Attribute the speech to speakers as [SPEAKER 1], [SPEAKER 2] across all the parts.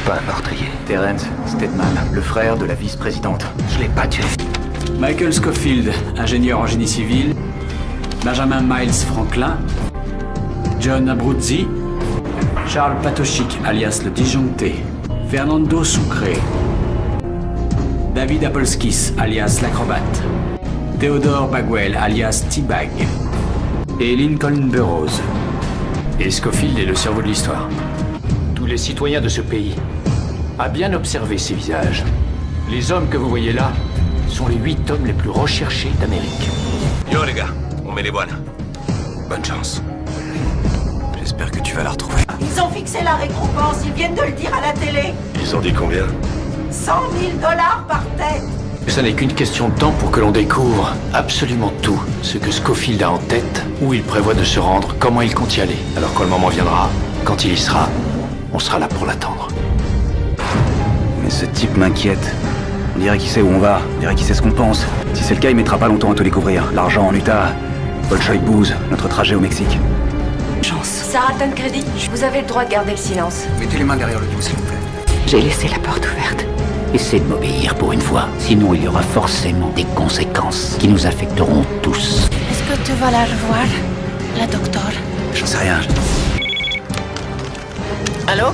[SPEAKER 1] pas un meurtrier.
[SPEAKER 2] Terence Steadman, le frère de la vice-présidente. Je l'ai pas tué.
[SPEAKER 3] Michael Scofield, ingénieur en génie civil. Benjamin Miles Franklin. John Abruzzi. Charles Patochik, alias le disjoncté. Fernando Sucre. David Apolskis, alias l'acrobate. Theodore Bagwell, alias T-Bag. Et Lincoln Burroughs. Et Scofield est le cerveau de l'histoire.
[SPEAKER 2] Tous les citoyens de ce pays a bien observé ces visages. Les hommes que vous voyez là sont les 8 hommes les plus recherchés d'Amérique.
[SPEAKER 1] Yo les gars, on met les voiles. Bonne chance. J'espère que tu vas la retrouver.
[SPEAKER 4] Ils ont fixé la récompense, ils viennent de le dire à la télé.
[SPEAKER 1] Ils ont dit combien?
[SPEAKER 4] 100 000 $ par tête.
[SPEAKER 2] Ce n'est qu'une question de temps pour que l'on découvre absolument tout ce que Scofield a en tête, où il prévoit de se rendre, comment il compte y aller. Alors quand le moment viendra, quand il y sera, on sera là pour l'attendre.
[SPEAKER 5] Mais ce type m'inquiète. On dirait qu'il sait où on va, on dirait qu'il sait ce qu'on pense. Si c'est le cas, il mettra pas longtemps à tout découvrir. L'argent en Utah, Bolshoi Booze, notre trajet au Mexique.
[SPEAKER 6] Chance. Sarah Tancredi, vous avez le droit de garder le silence.
[SPEAKER 5] Mettez les mains derrière le dos, s'il vous plaît.
[SPEAKER 6] J'ai laissé la porte ouverte.
[SPEAKER 7] Essaie de m'obéir pour une fois, sinon il y aura forcément des conséquences qui nous affecteront tous.
[SPEAKER 6] Est-ce que tu vas la revoir, la docteur?
[SPEAKER 5] J'en sais rien.
[SPEAKER 6] Allô?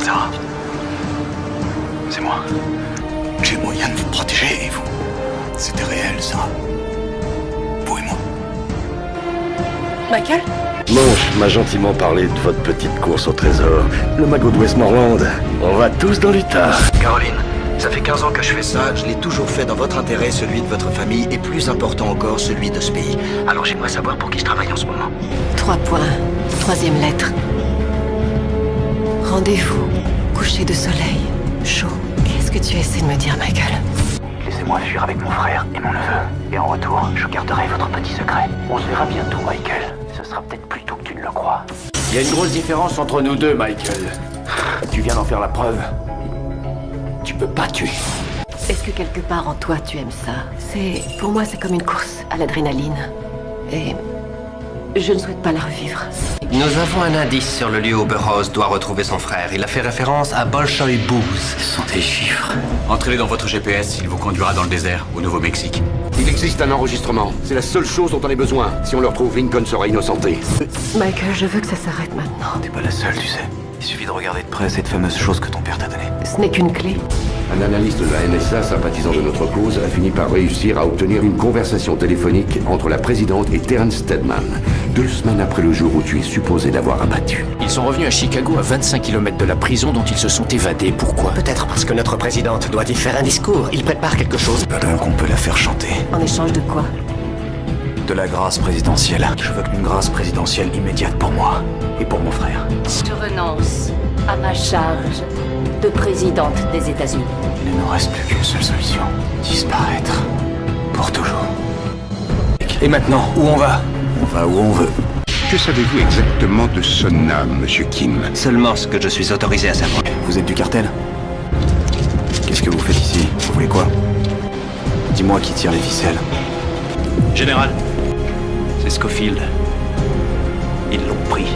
[SPEAKER 5] Sarah. C'est moi. J'ai moyen de vous protéger, et vous? C'était réel, Sarah. Vous et moi.
[SPEAKER 6] Michael?
[SPEAKER 1] Manche m'a gentiment parlé de votre petite course au trésor. Le magot de Westmoreland. On va tous dans l'Utah.
[SPEAKER 8] Caroline, ça fait 15 ans que je fais ça, je l'ai toujours fait dans votre intérêt, celui de votre famille, et plus important encore, celui de ce pays. Alors j'aimerais savoir pour qui je travaille en ce moment.
[SPEAKER 6] 3 points. 3e lettre. Rendez-vous. Coucher de soleil. Chaud. Qu'est-ce que tu essaies de me dire, Michael?
[SPEAKER 5] Laissez-moi fuir avec mon frère et mon neveu. Et en retour, je garderai votre petit secret. On se verra bientôt, Michael. Ce sera peut-être plus tôt que tu ne le crois.
[SPEAKER 2] Il y a une grosse différence entre nous deux, Michael. Tu viens d'en faire la preuve. Tu peux pas tuer.
[SPEAKER 6] Est-ce que quelque part en toi tu aimes ça? Pour moi, c'est comme une course à l'adrénaline. Et je ne souhaite pas la revivre.
[SPEAKER 9] Nous avons un indice sur le lieu où Burroughs doit retrouver son frère. Il a fait référence à Bolshoi Booze.
[SPEAKER 5] Ce sont des chiffres.
[SPEAKER 3] Entrez dans votre GPS, il vous conduira dans le désert, au Nouveau-Mexique.
[SPEAKER 10] Il existe un enregistrement. C'est la seule chose dont on ait besoin. Si on le retrouve, Lincoln sera innocenté.
[SPEAKER 6] Michael, je veux que ça s'arrête maintenant.
[SPEAKER 5] T'es pas la seule, tu sais. Il suffit de regarder de près cette fameuse chose que ton père t'a donnée.
[SPEAKER 6] Ce n'est qu'une clé.
[SPEAKER 10] Un analyste de la NSA sympathisant de notre cause a fini par réussir à obtenir une conversation téléphonique entre la présidente et Terence Steadman, 2 semaines après le jour où tu es supposé l'avoir abattu.
[SPEAKER 2] Ils sont revenus à Chicago à 25 km de la prison dont ils se sont évadés. Pourquoi?
[SPEAKER 9] Peut-être parce que notre présidente doit y faire un discours. Il prépare quelque chose.
[SPEAKER 5] Donc on peut la faire chanter.
[SPEAKER 6] En échange de quoi?
[SPEAKER 5] De la grâce présidentielle. Je veux une grâce présidentielle immédiate pour moi et pour mon frère.
[SPEAKER 11] Je renonce à ma charge de présidente des États-Unis.
[SPEAKER 5] Il ne nous reste plus qu'une seule solution. Disparaître. Pour toujours. Et maintenant, où on va? On va où on veut.
[SPEAKER 10] Que savez-vous exactement de Sonna, monsieur Kim?
[SPEAKER 9] Seulement ce que je suis autorisé à savoir.
[SPEAKER 5] Vous êtes du cartel? Qu'est-ce que vous faites ici? Vous voulez quoi? Dis-moi qui tire les ficelles.
[SPEAKER 3] Général, c'est Scofield. Ils l'ont pris.